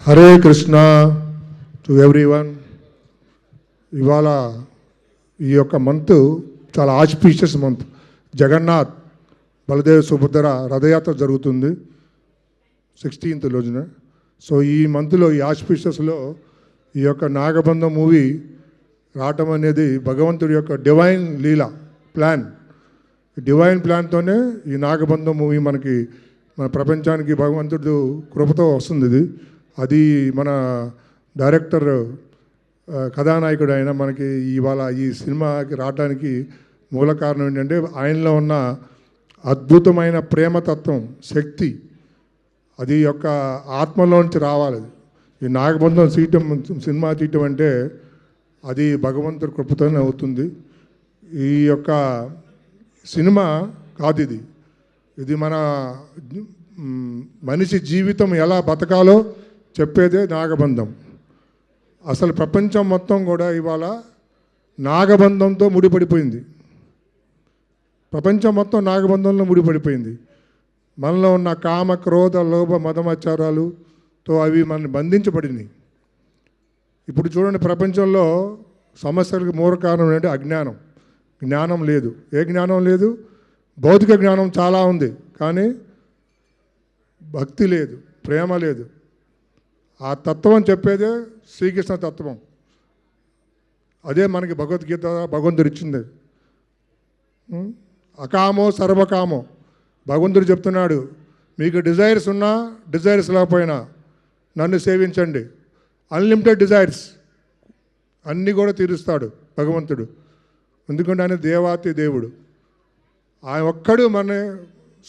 Hare Krishna to everyone. ఇవాళ ఈ యొక్క మంత్ చాలా ఆస్పీషియస్ మంత్. జగన్నాథ్ బలదేవ్ సుభద్ర రథయాత్ర జరుగుతుంది 16th రోజున. సో ఈ మంత్లో ఈ ఆస్పీషియస్లో ఈ యొక్క నాగబంధం మూవీ రావటం అనేది భగవంతుడి యొక్క డివైన్ లీల ప్లాన్. డివైన్ ప్లాన్తోనే ఈ నాగబంధం మూవీ మన ప్రపంచానికి భగవంతుడు కృపతో వస్తుంది. అది మన డైరెక్టర్ కథానాయకుడు ఆయన మనకి ఇవాళ ఈ సినిమాకి రావడానికి మూల కారణం ఏంటంటే ఆయనలో ఉన్న అద్భుతమైన ప్రేమతత్వం, శక్తి, అది యొక్క ఆత్మలోంచి రావాలి. ఈ నాగబంధం సినిమా తీయటం అంటే అది భగవంతుడి కృపతోనే అవుతుంది. ఈ యొక్క సినిమా కాదు, ఇది మన మనిషి జీవితం ఎలా బతకాలో చెప్పేదే నాగబంధం. అసలు ప్రపంచం మొత్తం కూడా ఇవాళ నాగబంధంతో ముడిపడిపోయింది. ప్రపంచం మొత్తం నాగబంధంలో ముడిపడిపోయింది. మనలో ఉన్న కామ, క్రోధ, లోభ, మదమచారాలతో అవి మనల్ని బంధించబడినాయి. ఇప్పుడు చూడండి, ప్రపంచంలో సమస్యలకు మూల కారణం ఏంటంటే అజ్ఞానం. జ్ఞానం లేదు. ఏ జ్ఞానం లేదు? భౌతిక జ్ఞానం చాలా ఉంది, కానీ భక్తి లేదు, ప్రేమ లేదు. ఆ తత్వం చెప్పేదే శ్రీకృష్ణ తత్వం. అదే మనకి భగవద్గీత భగవంతుడు ఇచ్చింది. అకామో సర్వకామో. భగవంతుడు చెప్తున్నాడు, మీకు డిజైర్స్ ఉన్నా డిజైర్స్ లేకపోయినా నన్ను సేవించండి. అన్లిమిటెడ్ డిజైర్స్ అన్నీ కూడా తీరుస్తాడు భగవంతుడు. ఎందుకంటే ఆయన దేవాతి దేవుడు. ఆయన ఒక్కడు మన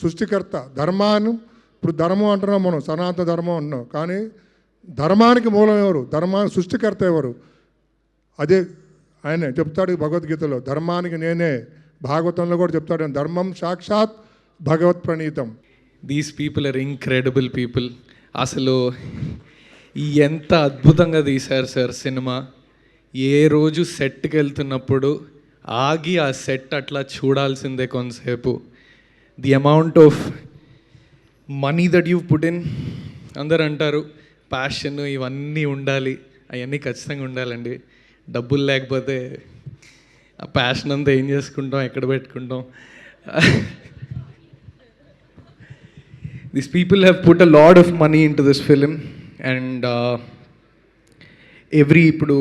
సృష్టికర్త. ధర్మాన్ని ఇప్పుడు ధర్మం అంటున్నాం మనం, సనాతన ధర్మం అంటున్నాం, కానీ ధర్మానికి మూలం ఎవరు? ధర్మానికి సృష్టికర్త ఎవరు? అదే ఆయన చెప్తాడు భగవద్గీతలో, ధర్మానికి నేనే. భాగవతంలో కూడా చెప్తాడు, ధర్మం సాక్షాత్ భగవత్ ప్రణీతం. These people are incredible people. అసలు ఎంత అద్భుతంగా తీశారు సార్ సినిమా. ఏ రోజు సెట్కి వెళ్తున్నప్పుడు ఆగి ఆ సెట్ అట్లా చూడాల్సిందే కొంతసేపు. The amount of money that you put in. అందరు అంటారు ప్యాషన్ ఇవన్నీ ఉండాలి, అవన్నీ ఖచ్చితంగా ఉండాలండి. డబ్బులు లేకపోతే ఆ ప్యాషన్ అంతా ఏం చేసుకుంటాం, ఎక్కడ పెట్టుకుంటాం. These people have put a lot of money into this film, and ఇప్పుడు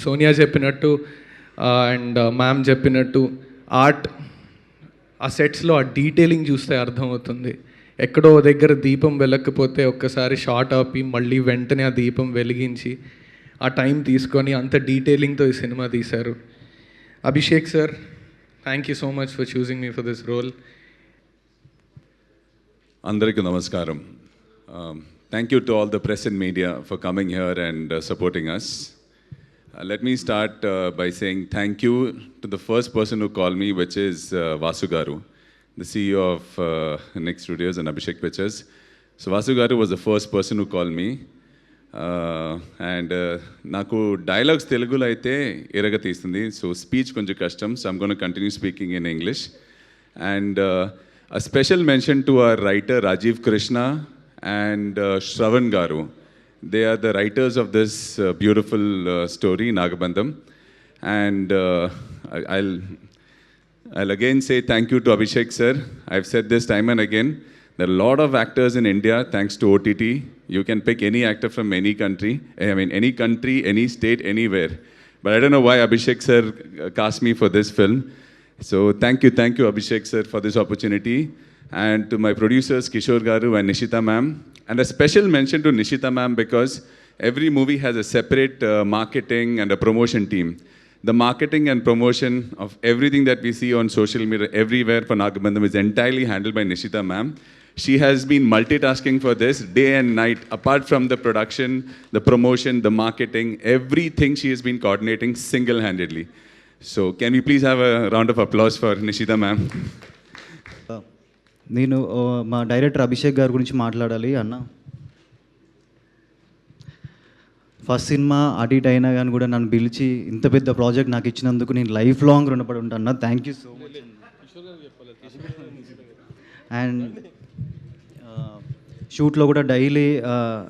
సోనియా చెప్పినట్టు అండ్ మ్యామ్ చెప్పినట్టు ఆర్ట్, ఆ సెట్స్లో ఆ డీటెయిలింగ్ చూస్తే అర్థమవుతుంది. ఎక్కడో దగ్గర దీపం వెలగకపోతే ఒక్కసారి షార్ట్ ఆపి మళ్ళీ వెంటనే ఆ దీపం వెలిగించి ఆ టైం తీసుకొని అంత డీటెయిలింగ్తో ఈ సినిమా తీశారు. Abhishek sir, thank you so much for choosing me for this role. అందరికీ నమస్కారం. Thank you to all the press and media for coming here and supporting us. Let me start by saying thank you to the first person who called me, which is Vasu Garu, the CEO of Nick Studios and Abhishek Pictures. So Vasu Garu was the first person who called me. And నాకు dialogues తెలుగులో అయితే ఎరగ తీస్తుంది, so speech కొంచెం కష్టం. So I'm gonna continue speaking in English. And a special mention to our writer Rajiv Krishna and Shravan Garu. They are the writers of this beautiful story, Nagabandham. And I'll again say thank you to Abhishek sir. I've said this time and again. There are a lot of actors in India, thanks to OTT. You can pick any actor from any country. I mean, any country, any state, anywhere. But I don't know why Abhishek sir cast me for this film. So thank you Abhishek sir for this opportunity, and to my producers Kishore Garu and Nishita ma'am, and a special mention to Nishita ma'am because every movie has a separate marketing and a promotion team. The marketing and promotion of everything that we see on social media everywhere for Nagabandham is entirely handled by Nishita ma'am. She has been multitasking for this day and night. Apart from the production, the promotion, the marketing, everything she has been coordinating single-handedly. So can we please have a round of applause for Nishita ma'am? నేను మా director Abhishek గారి గురించి మాట్లాడాలి అన్న. First cinema అటు ఇటు అయినా కానీ కూడా నన్ను పిలిచి ఇంత పెద్ద ప్రాజెక్ట్ నాకు ఇచ్చినందుకు నేను లైఫ్ లాంగ్ రుణపడి ఉంటాను అన్న. Thank you so much. And షూట్లో కూడా డైలీ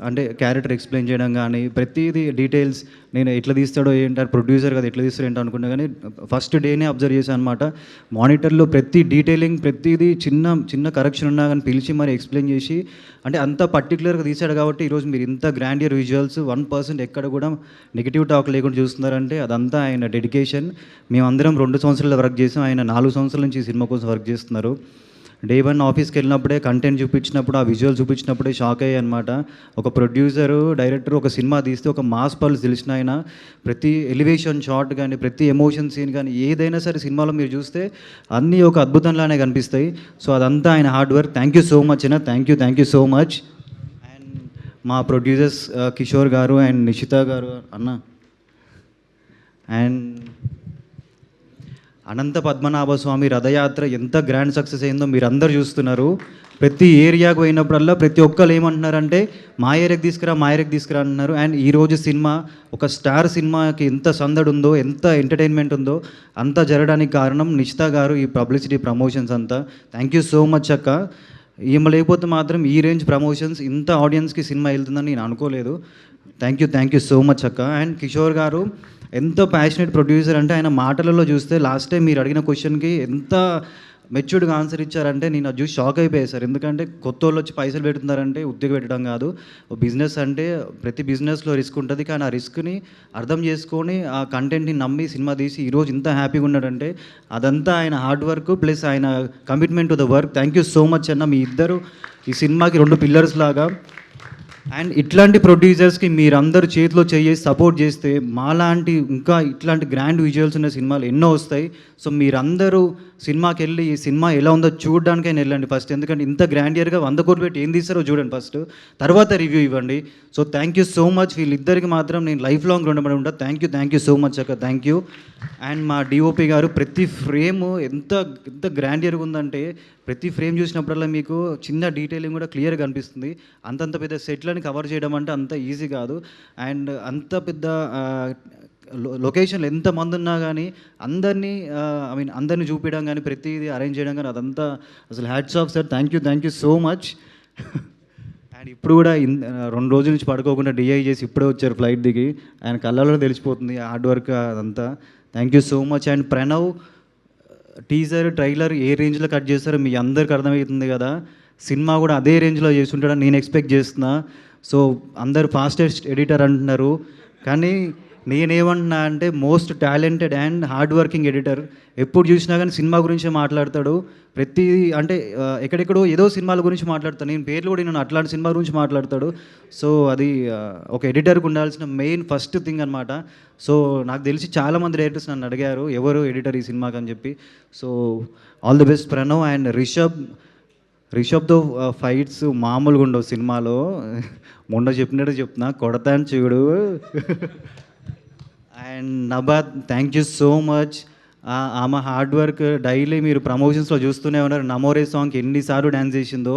అంటే క్యారెక్టర్ ఎక్స్ప్లెయిన్ చేయడం కానీ ప్రతిదీ డీటెయిల్స్ నేను ఎట్లా తీస్తాడో ఏంటి ప్రొడ్యూసర్ కదా ఎట్లా తీస్తాడో ఏంటో అనుకున్నా కానీ ఫస్ట్ డేనే అబ్జర్వ్ చేశాను అనమాట. మానిటర్లో ప్రతి డీటెయిలింగ్ ప్రతిదీ చిన్న చిన్న కరెక్షన్ ఉన్నా కానీ పిలిచి మరి ఎక్స్ప్లెయిన్ చేసి అంటే అంత పర్టికులర్గా తీశాడు కాబట్టి ఈరోజు మీరు ఇంత గ్రాండియర్ విజువల్స్ 1% ఎక్కడ కూడా నెగిటివ్ టాక్ లేకుండా చూస్తున్నారంటే అదంతా ఆయన డెడికేషన్. మేమందరం 2 సంవత్సరాలు వర్క్ చేసాం, ఆయన 4 సంవత్సరాల నుంచి ఈ సినిమా కోసం వర్క్ చేస్తున్నారు. డే 1 ఆఫీస్కి వెళ్ళినప్పుడే కంటెంట్ చూపించినప్పుడు ఆ విజువల్ చూపించినప్పుడే షాక్ అయ్యాయి అనమాట. ఒక ప్రొడ్యూసరు డైరెక్టర్ ఒక సినిమా తీస్తే ఒక మాస్ పల్స్ తెలిసిన ఆయన ప్రతి ఎలివేషన్ షాట్ కానీ ప్రతి ఎమోషన్ సీన్ కానీ ఏదైనా సరే సినిమాలో మీరు చూస్తే అన్నీ ఒక అద్భుతంలానే కనిపిస్తాయి. సో అదంతా ఆయన hard work. Thank you so much అన్న, thank you so much. And మా ప్రొడ్యూసర్స్ కిషోర్ గారు అండ్ నిషిత గారు అన్న అండ్ అనంత పద్మనాభ స్వామి రథయాత్ర ఎంత గ్రాండ్ సక్సెస్ అయిందో మీరు అందరు చూస్తున్నారు. ప్రతి ఏరియాకు పోయినప్పుడల్లా ప్రతి ఒక్కరు ఏమంటున్నారంటే మా ఏరియాకి తీసుకురా అంటున్నారు. అండ్ ఈరోజు సినిమా ఒక స్టార్ సినిమాకి ఎంత సందడి ఉందో ఎంత ఎంటర్టైన్మెంట్ ఉందో అంతా జరగడానికి కారణం నిషిత గారు, ఈ పబ్లిసిటీ ప్రమోషన్స్ అంతా. థ్యాంక్ యూ సో మచ్ అక్క. ఈమె లేకపోతే మాత్రం ఈ రేంజ్ ప్రమోషన్స్ ఇంత ఆడియన్స్కి సినిమా వెళ్తుందని నేను అనుకోలేదు. థ్యాంక్ యూ సో మచ్ అక్క. అండ్ కిషోర్ గారు ఎంత ప్యాషనెట్ ప్రొడ్యూసర్ అంటే ఆయన మాటలలో చూస్తే లాస్ట్ టైం మీరు అడిగిన క్వశ్చన్కి ఎంత మెచ్యూర్డ్గా ఆన్సర్ ఇచ్చారంటే నేను అది చూసి షాక్ అయిపోయాను సార్. ఎందుకంటే కొత్త వాళ్ళు వచ్చి పైసలు పెడుతున్నారంటే ఉద్యోగం పెట్టడం కాదు, బిజినెస్ అంటే ప్రతి బిజినెస్లో రిస్క్ ఉంటుంది. కానీ ఆ రిస్క్ని అర్థం చేసుకొని ఆ కంటెంట్ని నమ్మి సినిమా తీసి ఈరోజు ఇంత హ్యాపీగా ఉన్నాడంటే అదంతా ఆయన హార్డ్ వర్క్ ప్లస్ ఆయన commitment to the work. Thank you so much అన్న. మీ ఇద్దరు ఈ సినిమాకి 2 పిల్లర్స్ లాగా. అండ్ ఇట్లాంటి ప్రొడ్యూసర్స్కి మీరందరూ చేతిలో చేసి సపోర్ట్ చేస్తే మాలాంటి ఇంకా ఇట్లాంటి గ్రాండ్ విజువల్స్ ఉన్న సినిమాలు ఎన్నో వస్తాయి. సో మీరందరూ సినిమాకి వెళ్ళి ఈ సినిమా ఎలా ఉందో చూడడానికైనా వెళ్ళండి ఫస్ట్. ఎందుకంటే ఇంత గ్రాండియర్గా 100 కోట్లు పెట్టి ఏం తీస్తారో చూడండి ఫస్ట్, తర్వాత రివ్యూ ఇవ్వండి. So thank you so much. వీళ్ళిద్దరికి మాత్రం నేను లైఫ్ లాంగ్ రుణపడి ఉంటాను. థ్యాంక్ యూ సో మచ్ అక్క. Thank you. అండ్ మా డిఓపి గారు ప్రతి ఫ్రేమ్ ఎంత ఎంత గ్రాండియర్గా ఉందంటే ప్రతి ఫ్రేమ్ చూసినప్పుడల్లా మీకు చిన్న డీటెయిలింగ్ కూడా క్లియర్గా కనిపిస్తుంది. అంతంత పెద్ద సెట్లని కవర్ చేయడం అంటే అంత ఈజీ కాదు. అండ్ అంత పెద్ద లొకేషన్లు ఎంతమంది ఉన్నా కానీ అందరినీ అందరినీ చూపించడం కానీ ప్రతిదీ అరేంజ్ చేయడం కానీ అదంతా అసలు hats off sir. Thank you so much. And ఇప్పుడు కూడా 2 రోజుల నుంచి పడుకోకుండా డిఐ చేసి ఇప్పుడే వచ్చారు ఫ్లైట్ దిగి. ఆయన కళ్ళలో తెలిసిపోతుంది హార్డ్ వర్క్ అదంతా. Thank you so much. And Pranav teaser trailer ఏ రేంజ్లో కట్ చేస్తారో మీ అందరికి అర్థమవుతుంది కదా. సినిమా కూడా అదే రేంజ్లో చేసి ఉంటాడని నేను ఎక్స్పెక్ట్ చేస్తున్నా. సో అందరు ఫాస్టెస్ట్ ఎడిటర్ అంటున్నారు, కానీ నేనేమంటున్నా అంటే most talented and hard working editor. ఎప్పుడు చూసినా కానీ సినిమా గురించే మాట్లాడతాడు. ప్రతి అంటే ఎక్కడెక్కడో ఏదో సినిమాల గురించి మాట్లాడతాడు. నేను పేర్లు కూడా నేను అట్లాంటి సినిమా గురించి మాట్లాడతాడు. సో అది ఒక ఎడిటర్కి ఉండాల్సిన మెయిన్ ఫస్ట్ థింగ్ అనమాట. సో నాకు తెలిసి చాలామంది డైరెక్టర్స్ నన్ను అడిగారు ఎవరు ఎడిటర్ ఈ సినిమాకి అని చెప్పి. So all the best Pranav. And రిషబ్తో ఫైట్స్ మామూలుగా ఉండవు సినిమాలో. మొన్న చెప్పినట్టు చెప్తున్నా, కొడతాను చూడు. అండ్ నబాద్ థ్యాంక్ యూ సో మచ్. ఆమె హార్డ్ వర్క్ డైలీ మీరు ప్రమోషన్స్లో చూస్తూనే ఉన్నారు. నమోరే సాంగ్కి ఎన్నిసార్లు డ్యాన్స్ చేసిందో.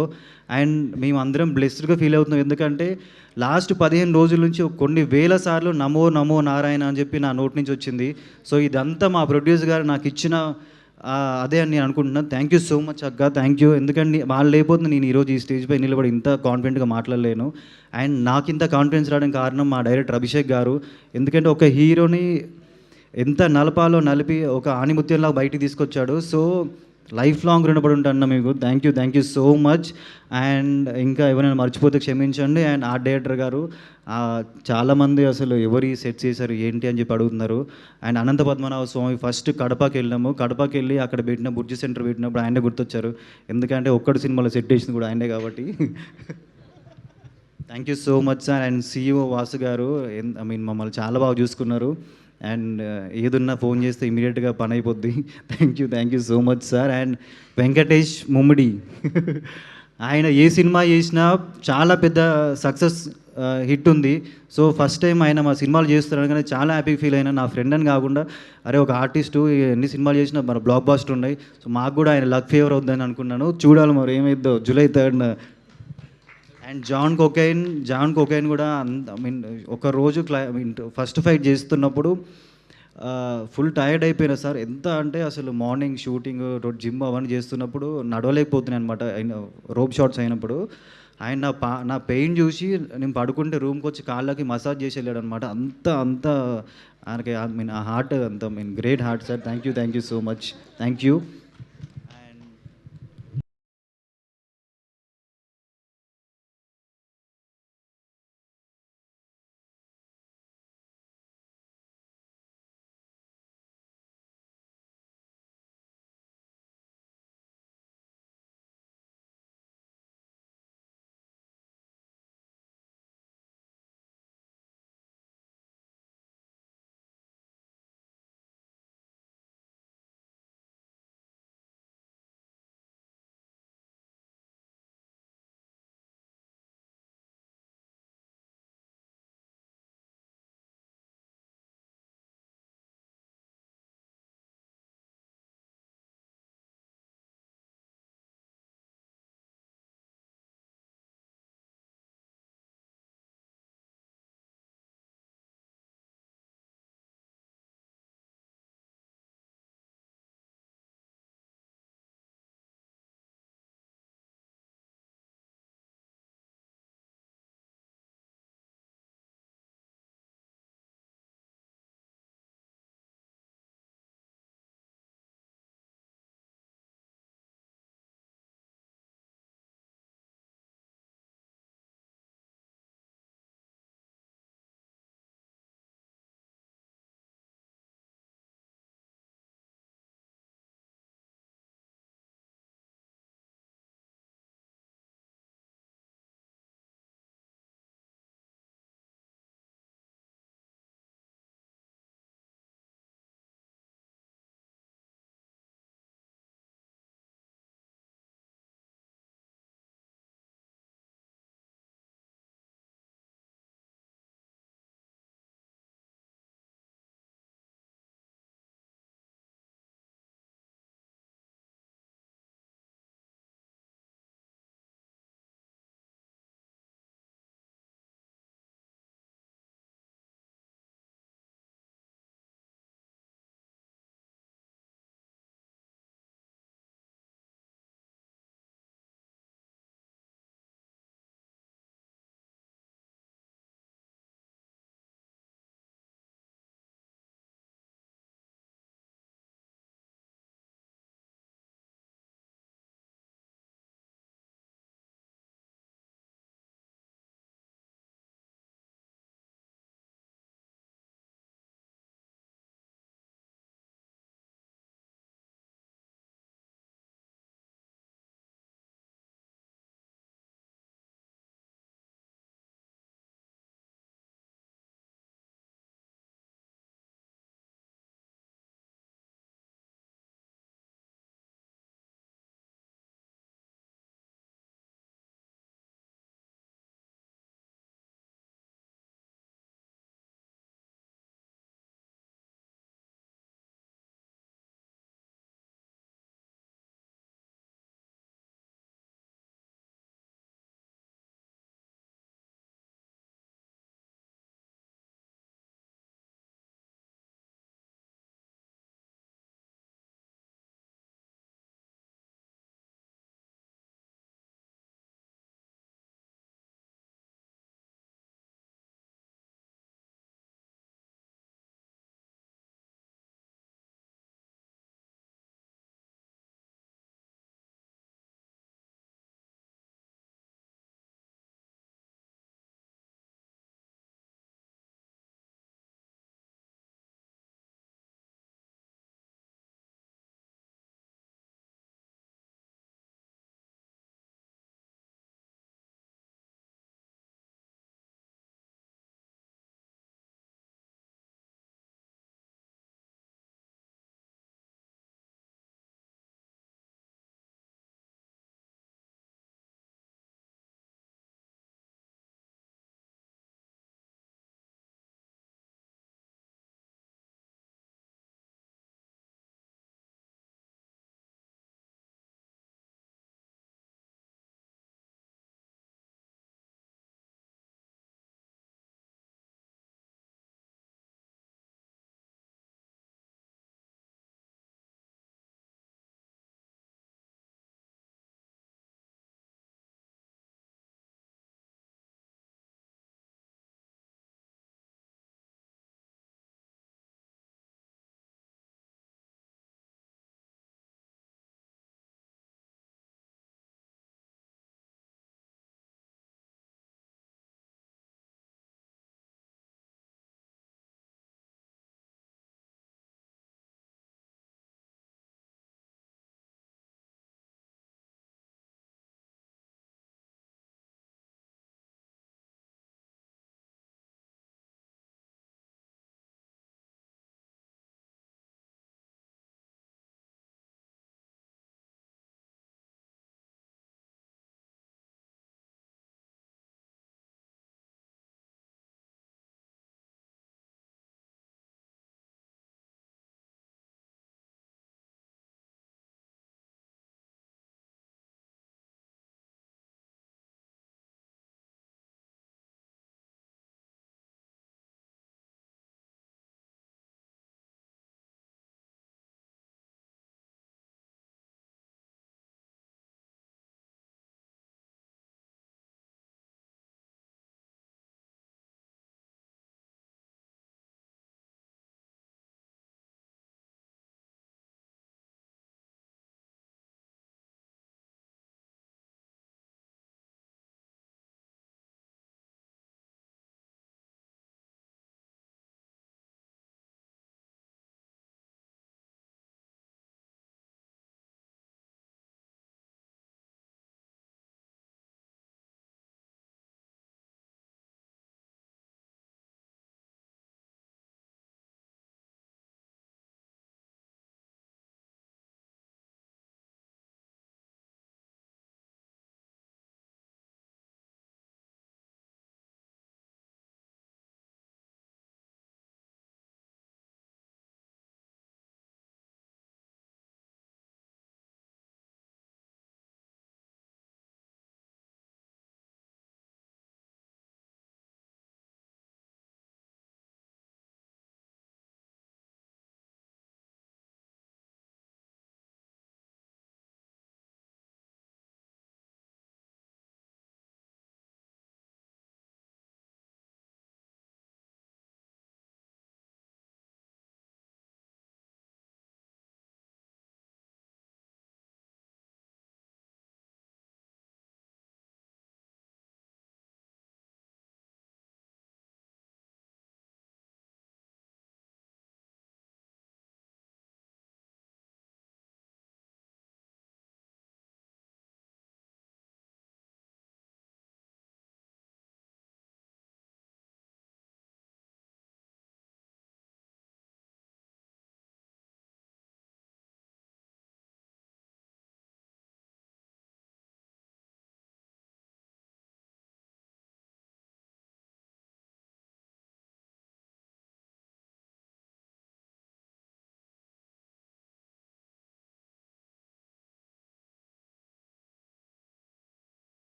అండ్ మేము అందరం బ్లెస్డ్గా ఫీల్ అవుతున్నాం. ఎందుకంటే లాస్ట్ 15 రోజుల నుంచి కొన్ని వేల సార్లు నమో నారాయణ అని చెప్పి నా నోటి నుంచి వచ్చింది. సో ఇదంతా మా ప్రొడ్యూసర్ గారు నాకు ఇచ్చిన అదే అని నేను అనుకుంటున్నాను. థ్యాంక్ యూ సో మచ్ అక్క. Thank you. ఎందుకంటే వాళ్ళు లేకపోతే నేను ఈరోజు ఈ స్టేజ్ పై నిలబడి ఇంత కాన్ఫిడెంట్గా మాట్లాడలేను. అండ్ నాకు ఇంత కాన్ఫిడెన్స్ రావడానికి కారణం మా డైరెక్టర్ అభిషేక్ గారు. ఎందుకంటే ఒక హీరోని ఎంత నలపాలో నలిపి ఒక ఆణిముత్యంలాగా బయటికి తీసుకొచ్చాడు. సో లైఫ్ లాంగ్ రుణపడి ఉంటాను మీకు. Thank you so much. And ఇంకా ఎవరైనా మర్చిపోతే క్షమించండి. అండ్ ఆర్ట్ డైరెక్టర్ గారు చాలామంది అసలు ఎవరు ఈ సెట్ చేశారు ఏంటి అని చెప్పి అడుగుతున్నారు. అండ్ అనంత పద్మనాభ స్వామి ఫస్ట్ కడపకి వెళ్ళాము. కడపకి వెళ్ళి అక్కడ పెట్టిన బుర్జి సెంటర్ పెట్టినప్పుడు ఆయనే గుర్తొచ్చారు. ఎందుకంటే ఒక్కటి సినిమాలో సెట్ చేసింది కూడా ఆయనే కాబట్టి. Thank you so much sir. And CEO Vasu గారు మమ్మల్ని చాలా బాగా చూసుకున్నారు. అండ్ ఏదున్నా ఫోన్ చేస్తే ఇమీడియట్గా పని అయిపోద్ది. Thank you so much sir. And Venkatesh Mummidi ఆయన ఏ సినిమా చేసినా చాలా పెద్ద సక్సెస్ హిట్ ఉంది. సో ఫస్ట్ టైం ఆయన మా సినిమాలు చేస్తున్నాడు కానీ చాలా హ్యాపీ ఫీల్ అయినా. నా ఫ్రెండ్ అని కాకుండా అరే ఒక ఆర్టిస్టు ఎన్ని సినిమాలు చేసినా మన బ్లాక్ బాస్టర్ ఉన్నాయి. సో మాకు కూడా ఆయన లక్ ఫేవర్ అవుద్దని అనుకున్నాను. చూడాలి మరి ఏమైద్దో July 3rd. And John Kokken కూడా ఒక రోజు ఫస్ట్ ఫైట్ చేస్తున్నప్పుడు ఫుల్ టైర్డ్ అయిపోయినా సార్. ఎంత అంటే అసలు మార్నింగ్ షూటింగ్ జిమ్ అవన్నీ చేస్తున్నప్పుడు నడవలేకపోతున్నాయి అనమాట. రోప్ షాట్స్ అయినప్పుడు ఆయన నా పెయిన్ చూసి నేను పడుకుంటే రూమ్కి వచ్చి కాళ్ళకి మసాజ్ చేసి వెళ్ళాడు అనమాట. అంత ఆయనకి ఆ హార్ట్ అంత great heart sir. Thank you so much. Thank you.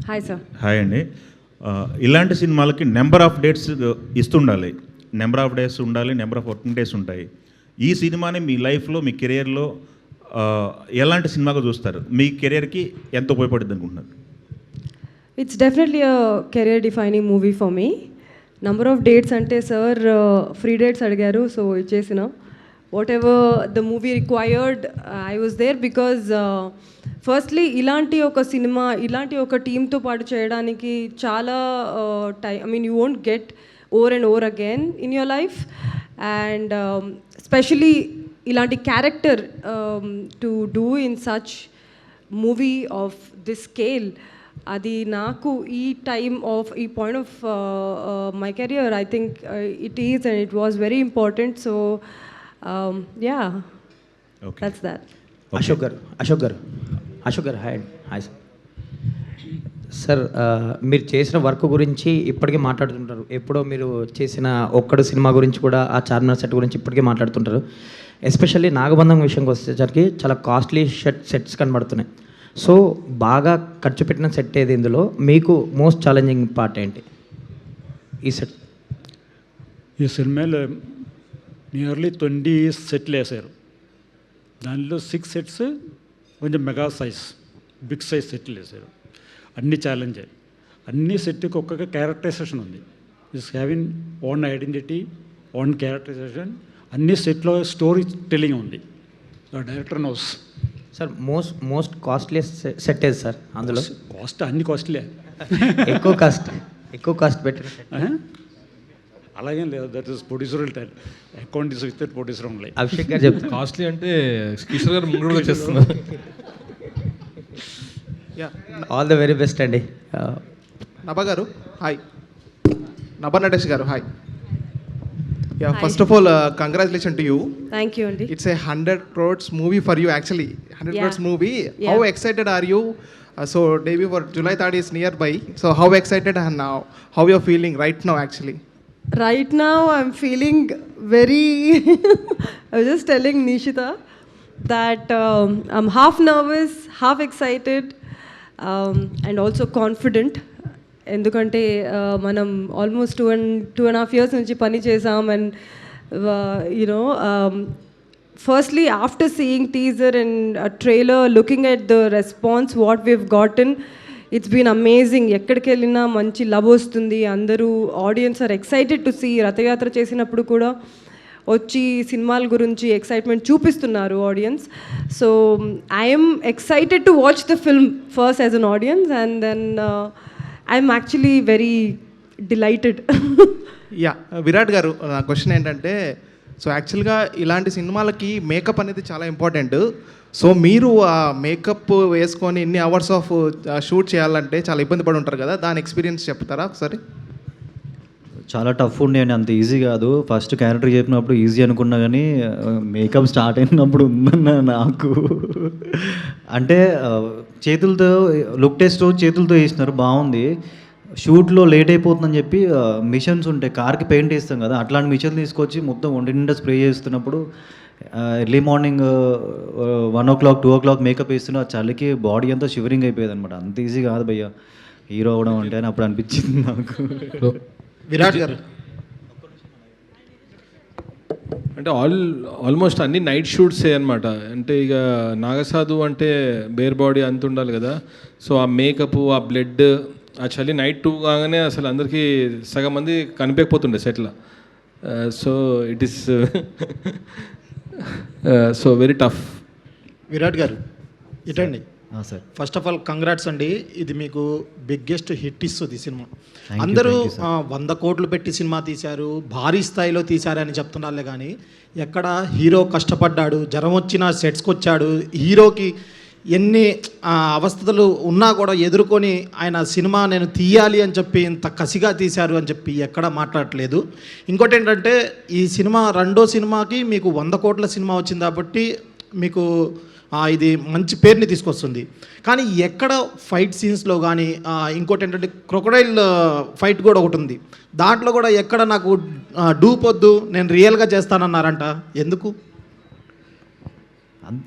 Hi sir. Hi అండి. ఇలాంటి సినిమాలకి నెంబర్ ఆఫ్ డేట్స్ ఇస్తుండాలి. నెంబర్ ఆఫ్ డేస్ ఉండాలి, నెంబర్ ఆఫ్ వర్కింగ్ డేస్ ఉంటాయి. ఈ సినిమాని మీ లైఫ్లో, మీ కెరియర్లో ఎలాంటి సినిమాగా చూస్తారు? మీ కెరియర్కి ఎంత ఉపయోగపడుతుంది అనుకుంటున్నారు? It's definitely a career defining movie for me. Number of dates అంటే సార్ ఫ్రీ డేట్స్ అడిగారు, సో ఇచ్చేసిన. Whatever the movie required I was there because firstly ఇలాంటి ఒక సినిమా, ఇలాంటి ఒక టీంతో పాటు చేయడానికి చాలా I mean you won't get over and over again in your life. And specially ఇలాంటి character to do in such movie of this scale, అది నాకు ఈ టైమ్ ఆఫ్ ఈ point of my career I think it is and it was very important. So yeah, that's that. Ashok garu hi అండి. Hi sir. Sir మీరు చేసిన work గురించి ఇప్పటికీ మాట్లాడుతుంటారు. ఎప్పుడో మీరు చేసిన ఒక్కడు సినిమా గురించి కూడా, ఆ చార్మినార్ సెట్ గురించి ఇప్పటికీ మాట్లాడుతుంటారు. ఎస్పెషల్లీ నాగబంధం విషయంకి వచ్చేసరికి చాలా కాస్ట్లీ సెట్స్ కనబడుతున్నాయి. సో బాగా ఖర్చు పెట్టిన సెట్ ఏది? ఇందులో మీకు మోస్ట్ ఛాలెంజింగ్ పార్ట్ ఏంటి ఈ సెట్? ఈ సినిమాలో నియర్లీ 20 సెట్లు వేశారు. దానిలో 6 సెట్స్ కొంచెం మెగా సైజ్, బిగ్ సైజ్ సెట్లు వేశారు. అన్ని ఛాలెంజే. అన్ని సెట్కి ఒక్కొక్క క్యారెక్టరైజేషన్ ఉంది. Is having own identity, own characterisation. అన్ని సెట్లో స్టోరీ టెల్లింగ్ ఉంది. Director knows. Sir most costly set ఏది సార్? అందులో కాస్ట్ అన్ని కాస్ట్లీ. ఎక్కువ కాస్ట్ పెట్టిన సెట్ అలాగేం లేదు. That is producer's time. Account is with producer only. Abhishek గారు చెప్తారు. కాస్ట్లీ అంటే కిషోర్ గారు ముందు వచ్చేస్తున్నారు. ఆల్ ద వెరీ బెస్ట్ అండి. నభా గారు హాయ్. నభా నటేష్ గారు hi. Yeah, first of all, congratulations to you. Thank you, Andy. It's a 100 crores movie for you actually. 100 crores movie. Yeah. How excited are you? So debut for July 3rd is nearby. So how excited and now how you're feeling right now actually? Right now I'm feeling very I was just telling Nishita that I'm half nervous, half excited, and also confident. ఎందుకంటే మనం almost 2.5 years నుంచి పని చేసాం. And you know firstly after seeing teaser and trailer, looking at the response what we've gotten, it's been amazing. ఎక్కడికి వెళ్ళినా మంచి love వస్తుంది. అందరూ audience are excited to see. Rathyatra చేసినప్పుడు కూడా వచ్చి సినిమాల గురించి ఎక్సైట్మెంట్ చూపిస్తున్నారు audience. So I'm excited to watch the film first as an audience and then I'm actually very delighted. Ya, Virat గారు నా క్వశ్చన్ ఏంటంటే, సో యాక్చువల్గా ఇలాంటి సినిమాలకి మేకప్ అనేది చాలా ఇంపార్టెంట్. సో మీరు ఆ మేకప్ వేసుకొని ఇన్ని అవర్స్ ఆఫ్ షూట్ చేయాలంటే చాలా ఇబ్బంది పడి ఉంటారు కదా, దాని ఎక్స్పీరియన్స్ చెప్తారా ఒకసారి? చాలా టఫ్ ఉండే అండి, అంత ఈజీ కాదు. ఫస్ట్ క్యారెక్టర్ చెప్పినప్పుడు ఈజీ అనుకున్నా కానీ మేకప్ స్టార్ట్ అయినప్పుడు ఉందన్న నాకు. అంటే చేతులతో లుక్ టెస్ట్ చేతులతో వేసినారు, బాగుంది. షూట్లో లేట్ అయిపోతుందని చెప్పి మిషన్స్ ఉంటాయి, కార్కి పెయింట్ వేస్తాం కదా, అట్లాంటి మిషన్ తీసుకొచ్చి మొత్తం ఒంటి నిండా స్ప్రే చేస్తున్నప్పుడు early morning 1 o'clock 2 o'clock makeup వేస్తున్నా చలికి బాడీ అంతా షివరింగ్ అయిపోయేది అనమాట. అంత ఈజీ కాదు భయ్య హీరో అవ్వడం అంటే అని అప్పుడు అనిపించింది నాకు. విరాట్ గారు అంటే ఆల్మోస్ట్ అన్ని నైట్ షూట్సే అనమాట. అంటే ఇక నాగసాధు అంటే బేర్ బాడీ అంత ఉండాలి కదా. సో ఆ మేకప్, ఆ బ్లడ్, ఆ చలి నైట్ 2 కాగానే అసలు అందరికీ సగం మంది కనిపించకపోతుండే సెట్లో. So it is so very tough. Virat గారు ఇటండి. Sir first of all congrats అండి. ఇది మీకు బిగ్గెస్ట్ హిట్ ఇస్తుంది సినిమా. అందరూ 100 కోట్లు పెట్టి సినిమా తీశారు, భారీ స్థాయిలో తీశారని చెప్తున్నారులే కానీ ఎక్కడ హీరో కష్టపడ్డాడు, జ్వరం వచ్చిన సెట్స్కి వచ్చాడు, హీరోకి ఎన్ని అవస్థలు ఉన్నా కూడా ఎదుర్కొని ఆయన సినిమా నేను తీయాలి అని చెప్పి ఇంత కసిగా తీశారు అని చెప్పి ఎక్కడ మాట్లాడట్లేదు. ఇంకోటి ఏంటంటే ఈ సినిమా రెండో సినిమాకి మీకు 100 కోట్ల సినిమా వచ్చింది కాబట్టి మీకు ఇది మంచి పేరుని తీసుకొస్తుంది. కానీ ఎక్కడ ఫైట్ సీన్స్లో కానీ ఇంకోటి ఏంటంటే క్రొకడైల్ ఫైట్ కూడా ఒకటి ఉంది, దాంట్లో కూడా ఎక్కడ నాకు డూప్ వద్దు నేను రియల్గా చేస్తానన్నారంట, ఎందుకు?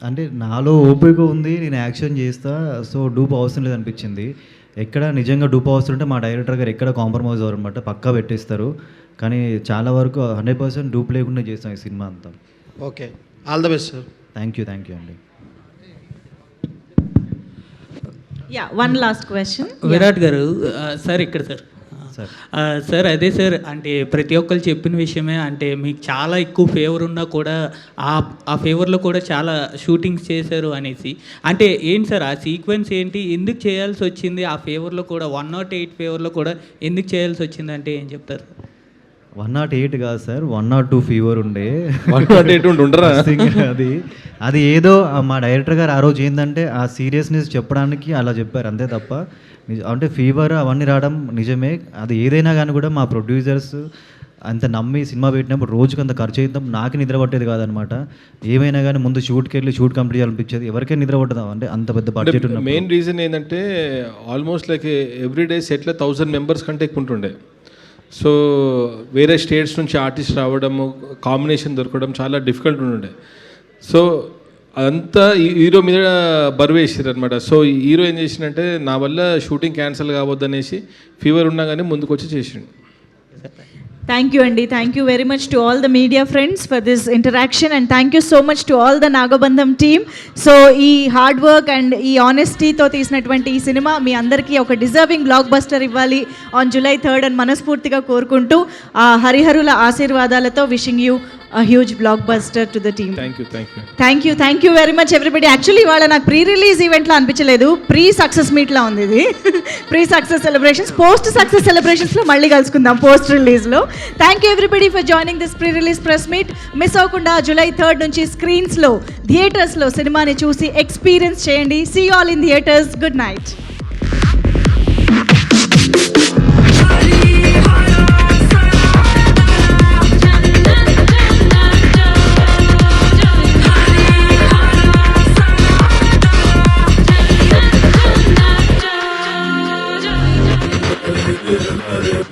అంటే నాలో ఓపిక ఉంది, నేను యాక్షన్ చేస్తా, సో డూప్ అవసరం లేదు అనిపించింది. ఎక్కడ నిజంగా డూప్ అవసరం ఉంటే మా డైరెక్టర్ గారు ఎక్కడ కాంప్రమైజ్ అవ్వరు అనమాట, పక్కా పెట్టేస్తారు. కానీ చాలా వరకు 100% డూప్ లేకుండా చేస్తాం ఈ సినిమా అంతా. Okay, all the best sir. Thank you అండి. Ya, one last question. Virat గారు, సార్ ఇక్కడ సార్ సార్ సార్ అదే సార్, అంటే ప్రతి ఒక్కరు చెప్పిన విషయమే, అంటే మీకు చాలా ఎక్కువ ఫేవర్ ఉన్నా కూడా ఆ ఫేవర్లో కూడా చాలా షూటింగ్స్ చేశారు అనేసి. అంటే ఏంటి సార్ ఆ సీక్వెన్స్ ఏంటి, ఎందుకు చేయాల్సి వచ్చింది ఆ ఫేవర్లో కూడా, 108 ఫేవర్లో కూడా ఎందుకు చేయాల్సి వచ్చింది అంటే ఏం చెప్తారు? 108 కాదు సార్, 102 ఫీవర్ ఉండే. 108 ఉండరా? అది ఏదో మా డైరెక్టర్ గారు ఆ రోజు ఏంటంటే ఆ సీరియస్నెస్ చెప్పడానికి అలా చెప్పారు అంతే తప్ప, అంటే ఫీవర్ అవన్నీ రావడం నిజమే. అది ఏదైనా కానీ కూడా మా ప్రొడ్యూసర్స్ అంత నమ్మి సినిమా పెట్టినప్పుడు రోజుకి అంత ఖర్చు అవుతాం, నాకు నిద్ర పట్టేది కాదనమాట. ఏమైనా కానీ ముందు షూట్కి వెళ్ళి షూట్ కంప్లీట్ చేయాలనిపించేది, ఎవరికైనా నిద్ర పట్టదా అంటే అంత పెద్ద బడ్జెట్ ఉన్న. మెయిన్ రీజన్ ఏంటంటే ఆల్మోస్ట్ లైక్ ఎవ్రీడే సెట్లో 1000 మెంబర్స్ కంటే ఎక్కువ ఉంటుండే. సో వేరే స్టేట్స్ నుంచి ఆర్టిస్ట్ రావడము, కాంబినేషన్ దొరకడం చాలా డిఫికల్ట్ ఉండే. సో అదంతా హీరో మీద బరువు వేసారు అనమాట. సో హీరో ఏం చేసిందంటే నా వల్ల షూటింగ్ క్యాన్సిల్ కావద్దనేసి ఫీవర్ ఉన్నా కానీ ముందుకు వచ్చి చేసిండు. Thank you Andy, thank you very much to all the media friends for this interaction, and thank you so much to all the Nagabandham team. So ee hard work and ee honesty తో తీసినటువంటి ఈ cinema మీ అందరికీ ఒక deserving block buster ఇవ్వాలి on July 3rd అని మనస్ఫూర్తిగా కోరుకుంటూ ఆ హరిహరుల ఆశీర్వాదాలతో wishing you a huge blockbuster to the team. Thank you very much everybody. Actually ఇవాళ నాకు ప్రీ రిలీజ్ ఈవెంట్ లా అనిపించలేదు, ప్రీ సక్సెస్ మీట్ లా ఉంది ఇది. Pre success celebrations, post success celebrations లో మళ్ళీ కలుసుకుందాం పోస్ట్ రిలీజ్ లో. Thank you everybody for joining this pre release press meet. Miss అవ్వకుండా July 3rd నుంచి స్క్రీన్స్ లో, థియేటర్స్ లో సినిమాని చూసి ఎక్స్పీరియన్స్ చేయండి. See you all in theatres. Good night.